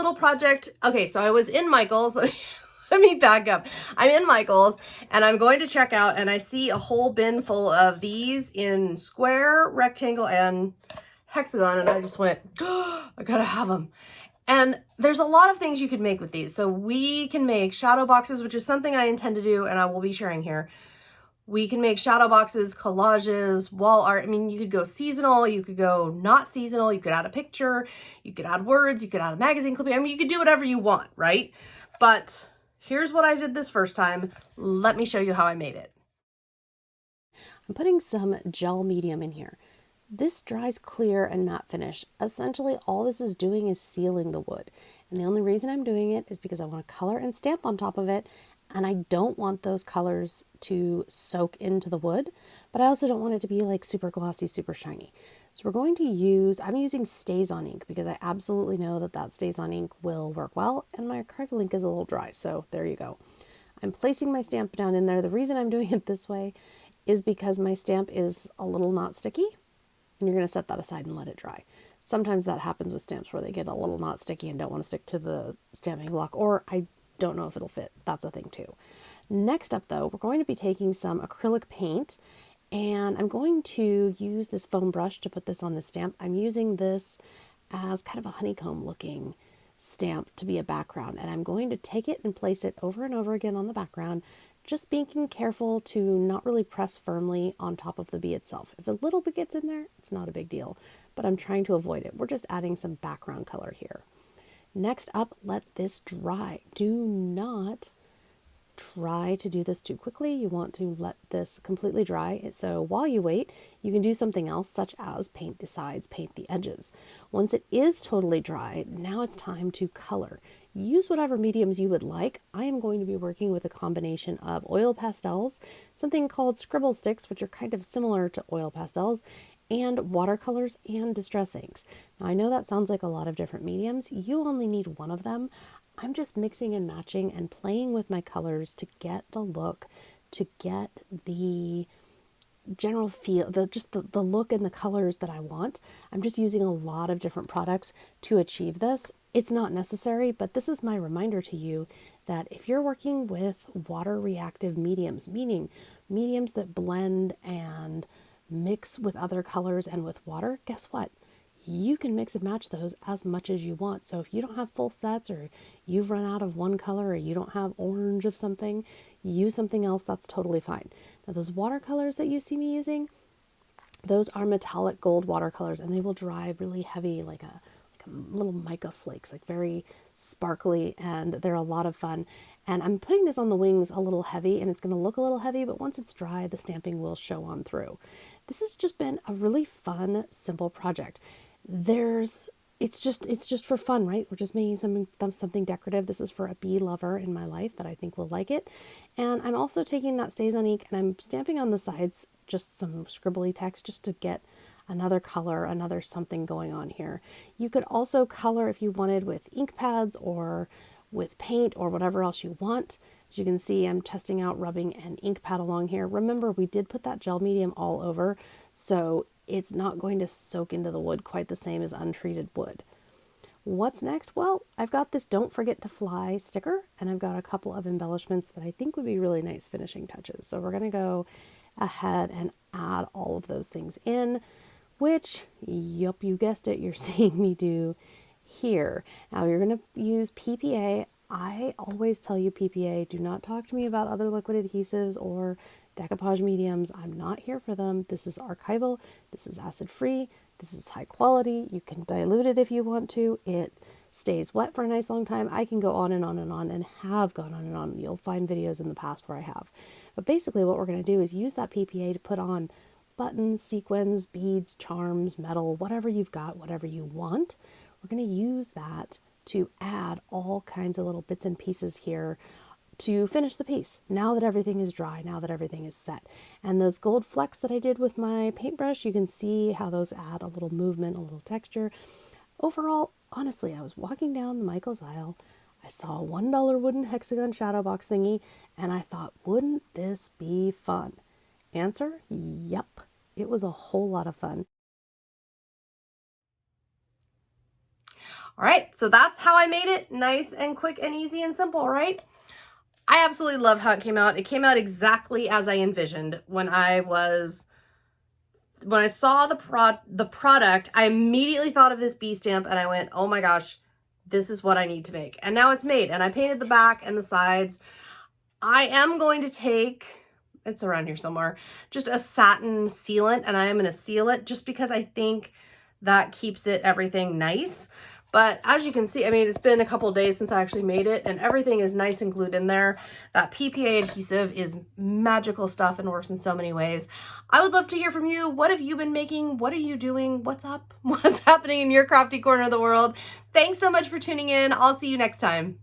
little project. Okay, so I was in Michael's. Let me back up. I'm in Michael's and I'm going to check out, and I see a whole bin full of these in square, rectangle, and hexagon. And I just went, oh, I gotta have them. And there's a lot of things you could make with these. So we can make shadow boxes, which is something I intend to do and I will be sharing here. We can make shadow boxes, collages, wall art. I mean, you could go seasonal, you could go not seasonal, you could add a picture, you could add words, you could add a magazine clipping. I mean, you could do whatever you want, right? But here's what I did this first time. Let me show you how I made it. I'm putting some gel medium in here. This dries clear and matte finish. Essentially, all this is doing is sealing the wood. And the only reason I'm doing it is because I want to color and stamp on top of it, and I don't want those colors to soak into the wood, but I also don't want it to be like super glossy, super shiny. So we're going to use, I'm using Stays-On ink because I absolutely know that that Stays-On ink will work well, and my acrylic ink is a little dry, so there you go. I'm placing my stamp down in there. The reason I'm doing it this way is because my stamp is a little not sticky, and you're going to set that aside and let it dry. Sometimes that happens with stamps where they get a little not sticky and don't want to stick to the stamping block, or I don't know if it'll fit. That's a thing too. Next up though, we're going to be taking some acrylic paint, and I'm going to use this foam brush to put this on the stamp. I'm using this as kind of a honeycomb looking stamp to be a background, and I'm going to take it and place it over and over again on the background, just being careful to not really press firmly on top of the bee itself. If a little bit gets in there, it's not a big deal, but I'm trying to avoid it. We're just adding some background color here. Next up, let this dry. Do not try to do this too quickly. You want to let this completely dry. So while you wait, you can do something else, such as paint the sides, paint the edges. Once it is totally dry, now it's time to color. Use whatever mediums you would like. I am going to be working with a combination of oil pastels, something called scribble sticks, which are kind of similar to oil pastels, and watercolors and distress inks. Now I know that sounds like a lot of different mediums. You only need one of them. I'm just mixing and matching and playing with my colors to get the look, to get the general feel, the look and the colors that I want. I'm just using a lot of different products to achieve this. It's not necessary, but this is my reminder to you that if you're working with water reactive mediums, meaning mediums that blend and mix with other colors and with water, guess what? You can mix and match those as much as you want. So if you don't have full sets, or you've run out of one color, or you don't have orange of something, use something else. That's totally fine. Now those watercolors that you see me using, those are metallic gold watercolors, and they will dry really heavy, like a little mica flakes, like very sparkly, and they're a lot of fun. And I'm putting this on the wings a little heavy, and it's going to look a little heavy, but once it's dry, the stamping will show on through. This has just been a really fun, simple project. It's just for fun, right? We're just making something decorative. This is for a bee lover in my life that I think will like it. And I'm also taking that Stays-On ink and I'm stamping on the sides just some scribbly text just to get another color, another something going on here. You could also color if you wanted with ink pads or with paint or whatever else you want. As you can see, I'm testing out rubbing an ink pad along here. Remember, we did put that gel medium all over, so it's not going to soak into the wood quite the same as untreated wood. What's next? Well, I've got this Don't Forget to Fly sticker, and I've got a couple of embellishments that I think would be really nice finishing touches. So we're going to go ahead and add all of those things in, which, yup, you guessed it, you're seeing me do here. Now you're going to use PPA. I always tell you PPA, do not talk to me about other liquid adhesives or decoupage mediums. I'm not here for them. This is archival. This is acid free. This is high quality. You can dilute it if you want to. It stays wet for a nice long time. I can go on and on and on, and have gone on and on. You'll find videos in the past where I have. But basically what we're going to do is use that PPA to put on buttons, sequins, beads, charms, metal, whatever you've got, whatever you want. We're going to use that to add all kinds of little bits and pieces here to finish the piece. Now that everything is dry, now that everything is set. And those gold flecks that I did with my paintbrush, you can see how those add a little movement, a little texture. Overall, honestly, I was walking down the Michael's aisle, I saw a $1 wooden hexagon shadow box thingy, and I thought, wouldn't this be fun? Answer, yep. It was a whole lot of fun. All right, so that's how I made it. Nice and quick and easy and simple, right? I absolutely love how it came out. It came out exactly as I envisioned. When I saw the product, I immediately thought of this bee stamp and I went, oh my gosh, this is what I need to make. And now it's made, and I painted the back and the sides. I am going to take, it's around here somewhere, just a satin sealant, and I am going to seal it just because I think that keeps everything nice. But as you can see, I mean, it's been a couple days since I actually made it, and everything is nice and glued in there. That PPA adhesive is magical stuff and works in so many ways. I would love to hear from you. What have you been making? What are you doing? What's up? What's happening in your crafty corner of the world? Thanks so much for tuning in. I'll see you next time.